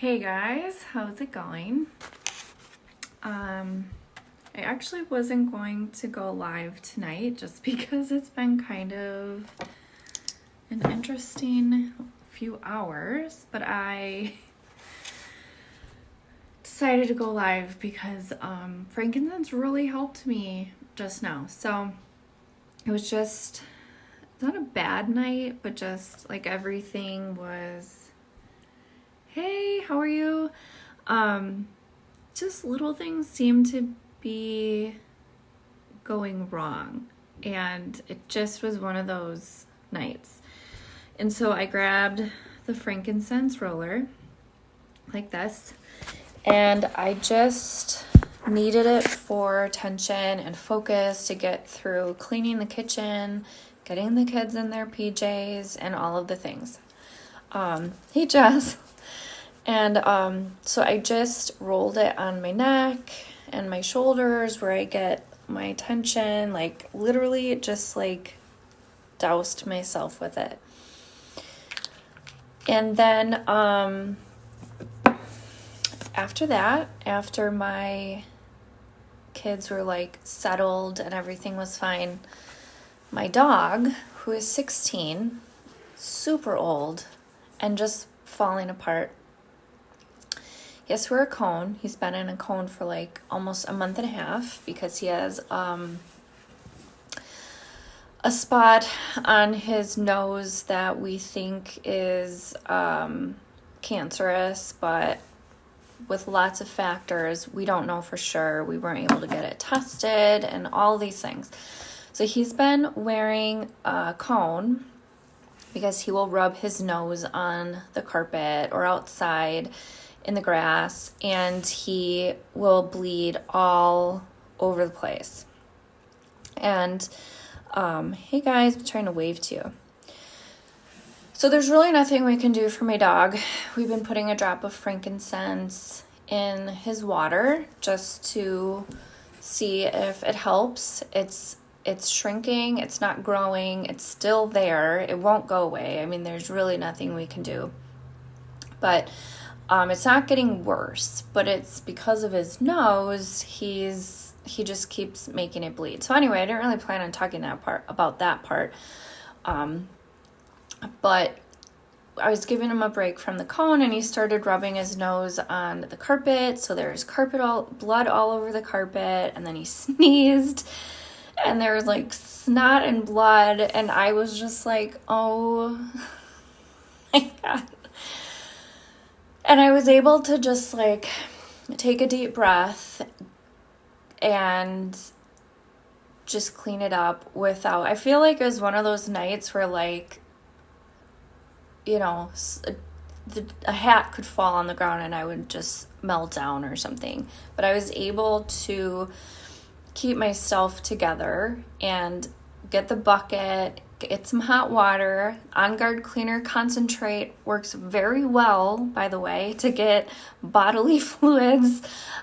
Hey guys, how's it going? I actually wasn't going to go live tonight just because it's been kind of an interesting few hours, but I decided to go live because Frankincense really helped me just now. So it was just not a bad night, but just like everything was, hey, how are you? Just little things seem to be going wrong, and it just was one of those nights. And so I grabbed the frankincense roller like this, and I just needed it for attention and focus to get through cleaning the kitchen, getting the kids in their PJs, and all of the things. Hey Jess. And so I just rolled it on my neck and my shoulders where I get my attention, like literally just like doused myself with it. And then after that, after my kids were like settled and everything was fine, my dog, who is 16, super old and just falling apart. He has to wear a cone. He's been in a cone for like almost a month and a half because he has a spot on his nose that we think is cancerous, but with lots of factors, we don't know for sure. We weren't able to get it tested and all these things. So he's been wearing a cone because he will rub his nose on the carpet or outside in the grass, and he will bleed all over the place. And hey guys, I'm trying to wave to you. So there's really nothing we can do for my dog. We've been putting a drop of frankincense in his water just to see if it helps. It's shrinking, it's not growing, it's still there, it won't go away. I mean, there's really nothing we can do. But it's not getting worse, but it's because of his nose, he just keeps making it bleed. So anyway, I didn't really plan on talking about that part. But I was giving him a break from the cone, and he started rubbing his nose on the carpet. So there's blood all over the carpet, and then he sneezed, and there was like snot and blood, and I was just like, oh my God. And I was able to just like take a deep breath and just clean it up without, I feel like it was one of those nights where like, you know, a hat could fall on the ground and I would just melt down or something. But I was able to keep myself together and get the bucket, get some hot water. On Guard Cleaner Concentrate works very well, by the way, to get bodily fluids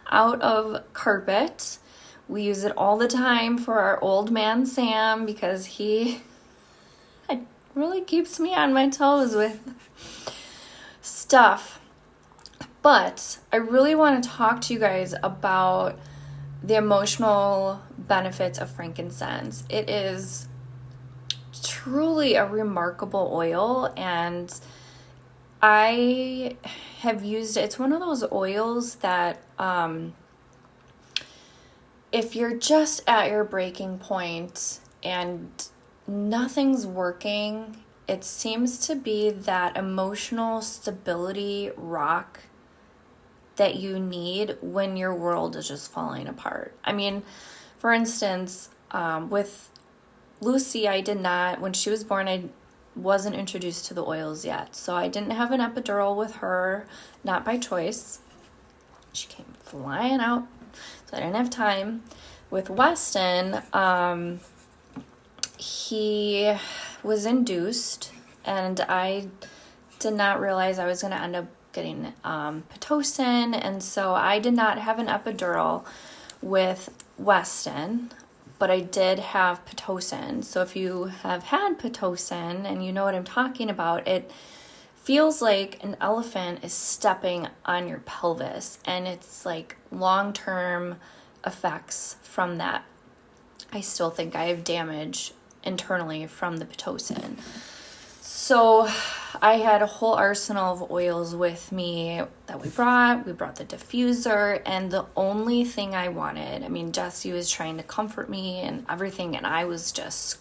out of carpet. We use it all the time for our old man Sam because he really keeps me on my toes with stuff. But I really want to talk to you guys about the emotional benefits of frankincense. It is truly a remarkable oil, and I have used it. It's one of those oils that if you're just at your breaking point and nothing's working, it seems to be that emotional stability rock that you need when your world is just falling apart. I mean, for instance, with Lucy, when she was born, I wasn't introduced to the oils yet. So I didn't have an epidural with her, not by choice. She came flying out, so I didn't have time. With Weston, he was induced, and I did not realize I was going to end up getting Pitocin, and so I did not have an epidural with Weston, but I did have Pitocin. So if you have had Pitocin and you know what I'm talking about, it feels like an elephant is stepping on your pelvis, and it's like long-term effects from that. I still think I have damage internally from the Pitocin. So I had a whole arsenal of oils with me that we brought. We brought the diffuser, and the only thing I wanted, I mean, Jesse was trying to comfort me and everything, and I was just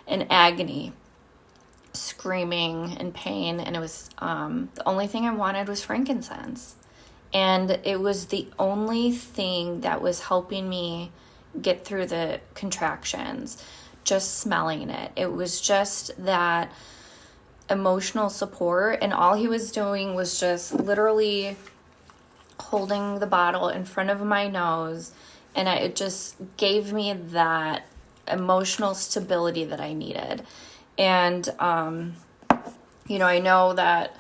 in agony, screaming in pain, and it was the only thing I wanted was frankincense. And it was the only thing that was helping me get through the contractions, just smelling it. It was just that emotional support, and all he was doing was just literally holding the bottle in front of my nose, and it just gave me that emotional stability that I needed. And you know, I know that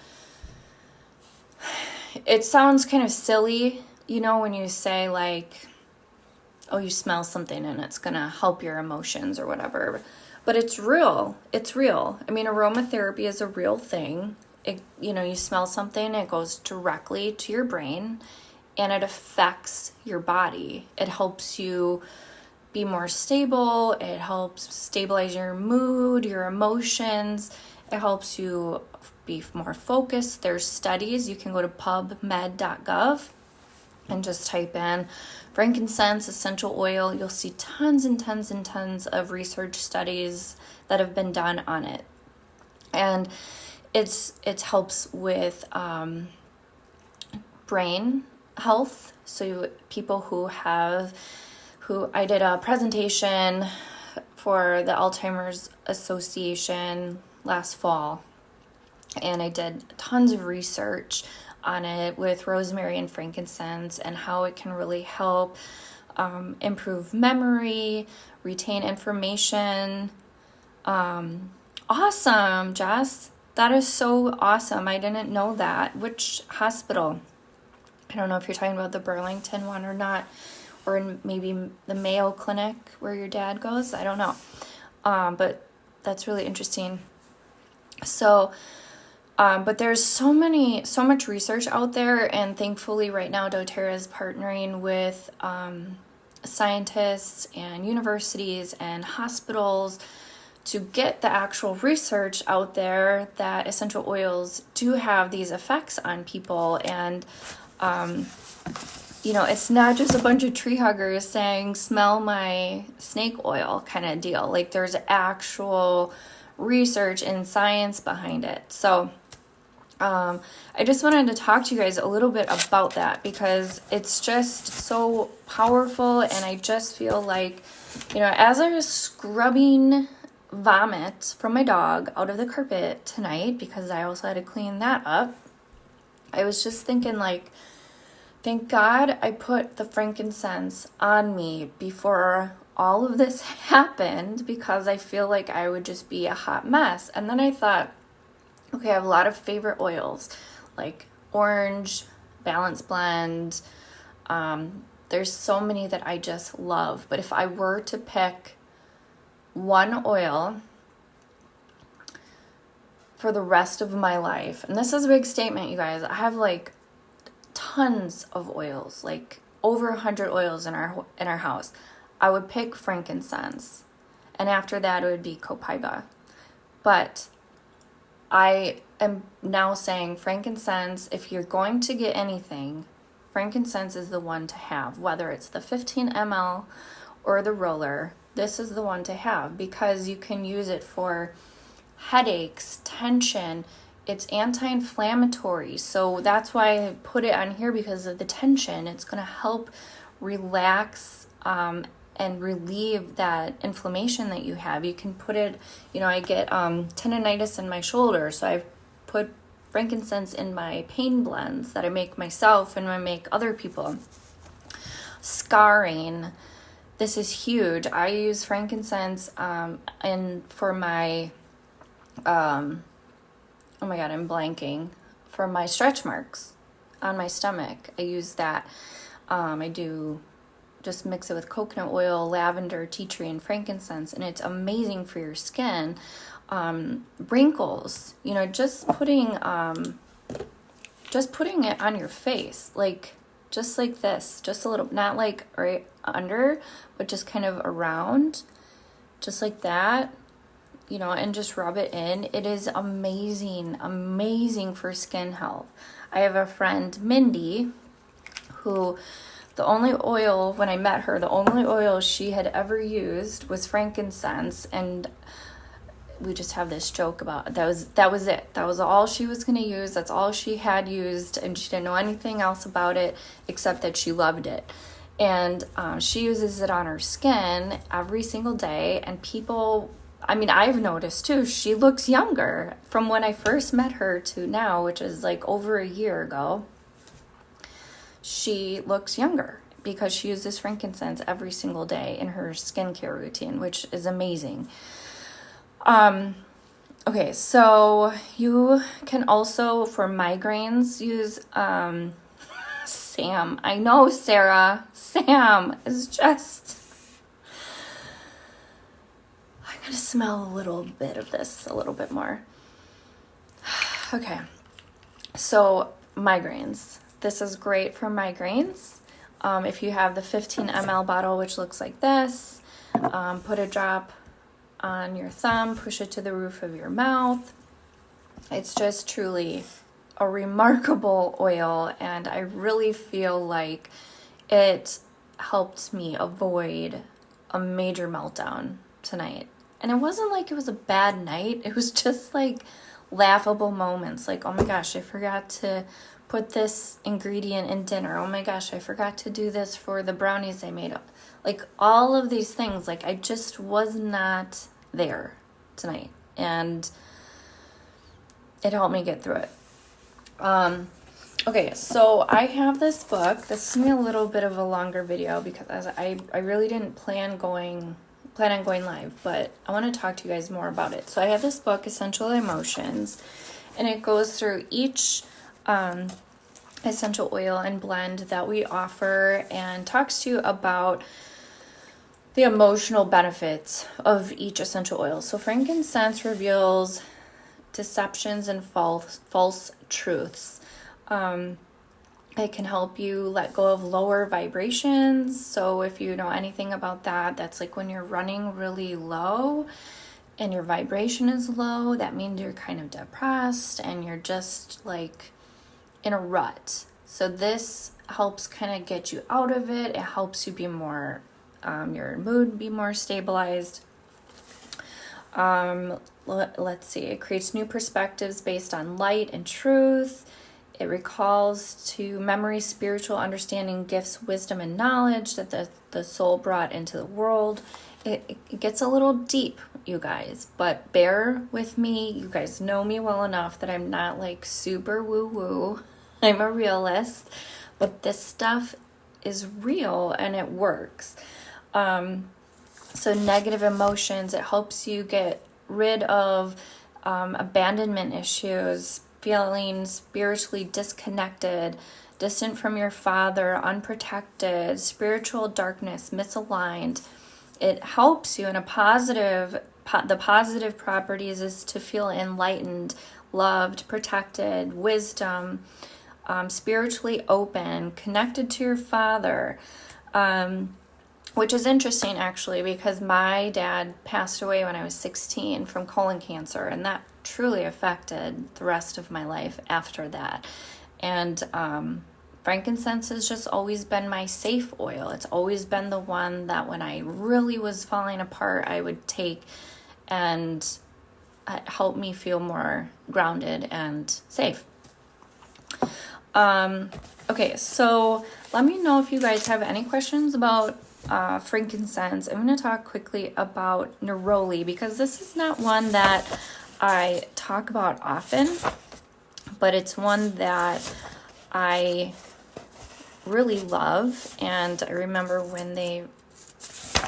it sounds kind of silly, you know, when you say like, oh, you smell something and it's gonna help your emotions or whatever. But it's real. It's real. I mean, aromatherapy is a real thing. It, you know, you smell something, it goes directly to your brain and it affects your body. It helps you be more stable. It helps stabilize your mood, your emotions. It helps you be more focused. There's studies. You can go to pubmed.gov and just type in frankincense essential oil. You'll see tons and tons and tons of research studies that have been done on it. And it helps with brain health. So people who I did a presentation for the Alzheimer's Association last fall, and I did tons of research on it with rosemary and frankincense and how it can really help improve memory, retain information. Awesome, Jess. That is so awesome. I didn't know that. Which hospital? I don't know if you're talking about the Burlington one or not, or maybe the Mayo Clinic where your dad goes. I don't know. But that's really interesting. So, but there's so much research out there, and thankfully right now doTERRA is partnering with scientists and universities and hospitals to get the actual research out there that essential oils do have these effects on people. And you know, it's not just a bunch of tree huggers saying, smell my snake oil kind of deal. Like, there's actual research and science behind it. So I just wanted to talk to you guys a little bit about that, because it's just so powerful. And I just feel like, you know, as I was scrubbing vomit from my dog out of the carpet tonight, because I also had to clean that up, I was just thinking, like, thank God I put the frankincense on me before all of this happened, because I feel like I would just be a hot mess. And then I thought, okay, I have a lot of favorite oils, like orange, balance blend. There's so many that I just love. But if I were to pick one oil for the rest of my life, and this is a big statement, you guys, I have like tons of oils, like over 100 oils in our house. I would pick frankincense, and after that it would be copaiba. But I am now saying frankincense, if you're going to get anything, frankincense is the one to have, whether it's the 15 ml or the roller. This is the one to have, because you can use it for headaches, tension. It's anti-inflammatory, so that's why I put it on here, because of the tension. It's going to help relax and relieve that inflammation that you have. You can put it, you know, I get tendonitis in my shoulder, so I've put frankincense in my pain blends that I make myself and I make other people. Scarring, this is huge. I use frankincense and for my oh my God, I'm blanking. For my stretch marks on my stomach, I use that. I do just mix it with coconut oil, lavender, tea tree, and frankincense, and it's amazing for your skin. wrinkles, you know, just putting it on your face, like just like this, just a little, not like right under, but just kind of around, just like that, you know, and just rub it in. It is amazing for skin health. I have a friend, Mindy, who the only oil, when I met her, the only oil she had ever used was frankincense, and we just have this joke about that was it. That was all she was going to use. That's all she had used, and she didn't know anything else about it except that she loved it. And she uses it on her skin every single day, and people, I mean, I've noticed too, she looks younger from when I first met her to now, which is like over a year ago. She looks younger because she uses frankincense every single day in her skincare routine, which is amazing. Okay, so you can also, for migraines, use, Sam. I know, Sarah. Sam is just, I gotta smell a little bit of this, a little bit more. Okay, so migraines. This is great for migraines. If you have the 15 ml bottle, which looks like this, put a drop on your thumb, push it to the roof of your mouth. It's just truly a remarkable oil, and I really feel like it helped me avoid a major meltdown tonight. And it wasn't like it was a bad night. It was just like laughable moments, like, oh my gosh, I forgot to put this ingredient in dinner. Oh my gosh, I forgot to do this for the brownies I made. Like all of these things, like I just was not there tonight, and it helped me get through it. Okay, so I have this book. This is gonna be a little bit of a longer video because I really didn't plan on going live, but I want to talk to you guys more about it. So I have this book, Essential Emotions, and it goes through each essential oil and blend that we offer and talks to you about the emotional benefits of each essential oil. So frankincense reveals deceptions and false truths. It can help you let go of lower vibrations. So if you know anything about that, that's like when you're running really low and your vibration is low, that means you're kind of depressed and you're just like in a rut. So this helps kind of get you out of it. It helps you be more, your mood be more stabilized. Let's see, it creates new perspectives based on light and truth. It recalls to memory spiritual understanding, gifts, wisdom, and knowledge that the soul brought into the world. It gets a little deep, you guys, but bear with me. You guys know me well enough that I'm not like super woo-woo. I'm a realist, but this stuff is real and it works. So negative emotions, it helps you get rid of abandonment issues, feeling spiritually disconnected, distant from your father, unprotected, spiritual darkness, misaligned. It helps you in a positive, the positive properties is to feel enlightened, loved, protected, wisdom, spiritually open, connected to your father, which is interesting actually because my dad passed away when I was 16 from colon cancer, and that truly affected the rest of my life after that. And frankincense has just always been my safe oil. It's always been the one that when I really was falling apart, I would take, and it helped me feel more grounded and safe. Okay, so let me know if you guys have any questions about frankincense. I'm going to talk quickly about neroli because this is not one that I talk about often, but it's one that I really love. And I remember when they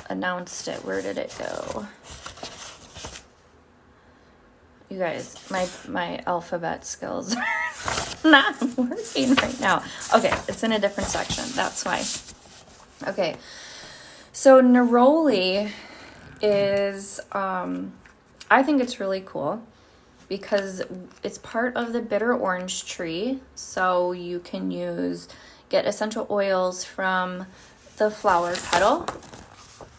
announced it, where did it go? You guys, my alphabet skills are not working right now. Okay, it's in a different section. That's why. Okay, so neroli is I think it's really cool because it's part of the bitter orange tree. So you can get essential oils from the flower petal,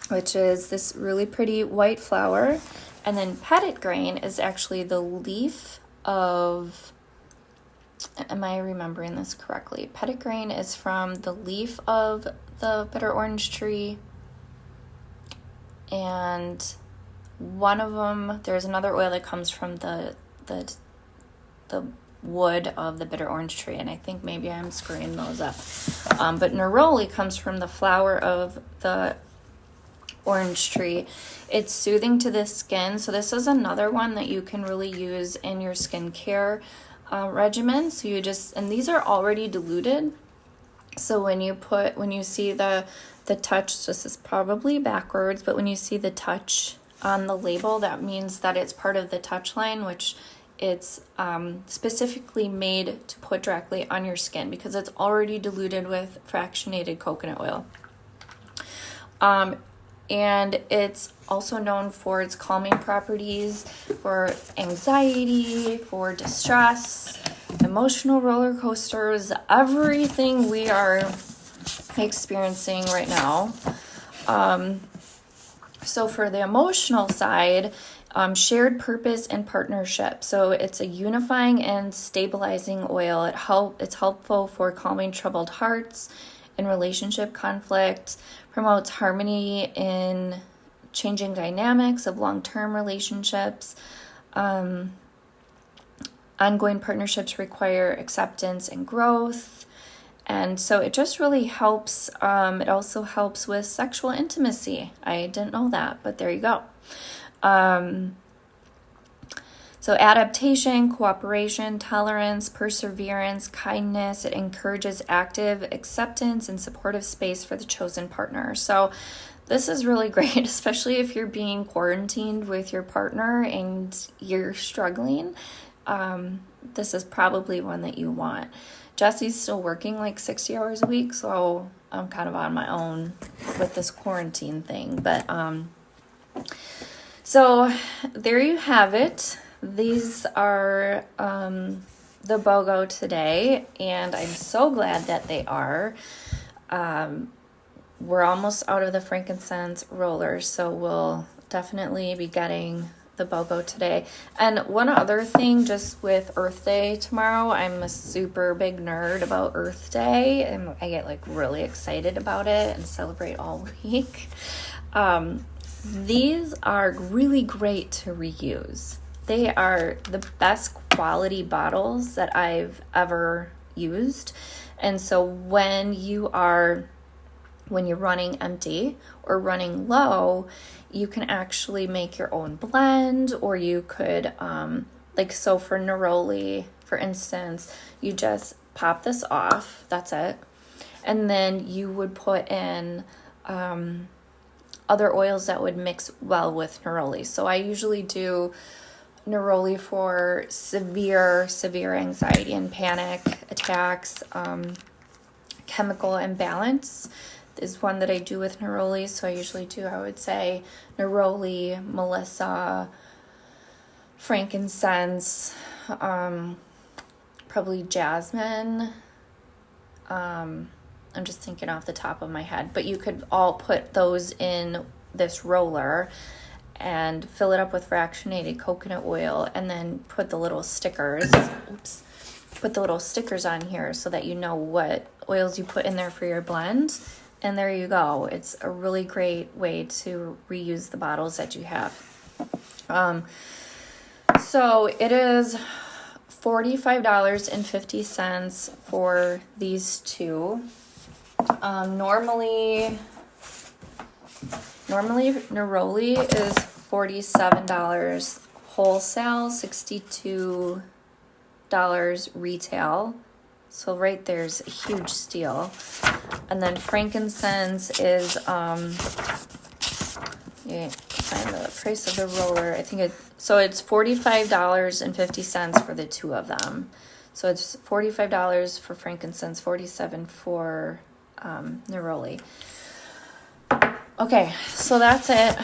which is this really pretty white flower. And then petit grain is actually the leaf of, am I remembering this correctly? Petit grain is from the leaf of the bitter orange tree. And one of them, there's another oil that comes from the wood of the bitter orange tree, and I think maybe I'm screwing those up. But neroli comes from the flower of the orange tree. It's soothing to the skin, so this is another one that you can really use in your skincare regimen. So and these are already diluted. So when you see the touch, this is probably backwards, but when you see the touch on the label, that means that it's part of the touch line, which it's specifically made to put directly on your skin because it's already diluted with fractionated coconut oil. And it's also known for its calming properties, for anxiety, for distress, emotional roller coasters, everything we are experiencing right now. So for the emotional side, shared purpose and partnership. So it's a unifying and stabilizing oil. It's helpful for calming troubled hearts in relationship conflict, promotes harmony in changing dynamics of long-term relationships. Ongoing partnerships require acceptance and growth. And so it just really helps. It also helps with sexual intimacy. I didn't know that, but there you go. So adaptation, cooperation, tolerance, perseverance, kindness. It encourages active acceptance and supportive space for the chosen partner. So this is really great, especially if you're being quarantined with your partner and you're struggling. This is probably one that you want. Jesse's still working like 60 hours a week, so I'm kind of on my own with this quarantine thing. But so there you have it. These are the BOGO today, and I'm so glad that they are. We're almost out of the frankincense rollers, so we'll definitely be getting the BOGO today. And one other thing, just with Earth Day tomorrow, I'm a super big nerd about Earth Day, and I get like really excited about it and celebrate all week. These are really great to reuse. They are the best quality bottles that I've ever used. And so when you're running empty or running low, you can actually make your own blend, or you could, so for neroli, for instance, you just pop this off, that's it. And then you would put in other oils that would mix well with neroli. So I usually do neroli for severe anxiety and panic attacks. Chemical imbalance is one that I do with neroli. So I usually do, I would say, neroli, melissa, frankincense, probably jasmine. I'm just thinking off the top of my head, but you could all put those in this roller and fill it up with fractionated coconut oil, and then put the little stickers, on here so that you know what oils you put in there for your blend. And there you go. It's a really great way to reuse the bottles that you have. So it is $45.50 for these two. Normally neroli is $47 wholesale, $62 retail. So right there's a huge steal. And then frankincense is find the price of the roller. I think it's $45.50 for the two of them. So it's $45 for frankincense, $47 for neroli. Okay, so that's it.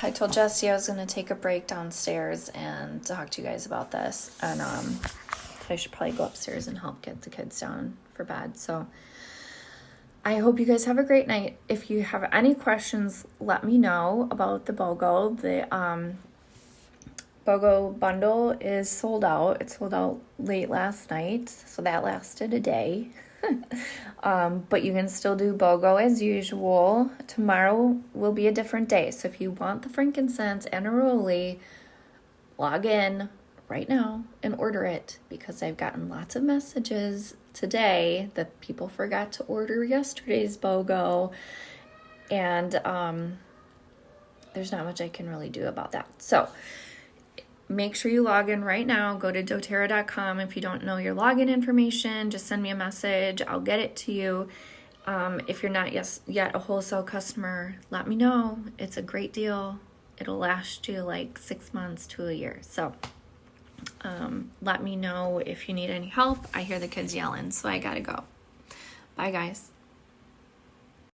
I told Jesse I was going to take a break downstairs and talk to you guys about this. And I should probably go upstairs and help get the kids down for bed. So I hope you guys have a great night. If you have any questions, let me know about the BOGO. The BOGO bundle is sold out. It sold out late last night, so that lasted a day. But you can still do BOGO as usual. Tomorrow will be a different day. So if you want the frankincense and neroli, log in right now and order it, because I've gotten lots of messages today that people forgot to order yesterday's BOGO, and there's not much I can really do about that. So make sure you log in right now. Go to doterra.com. If you don't know your login information, just send me a message. I'll get it to you. If you're not yet a wholesale customer, let me know. It's a great deal. It'll last you like 6 months to a year. So let me know if you need any help. I hear the kids yelling, so I gotta go. Bye, guys.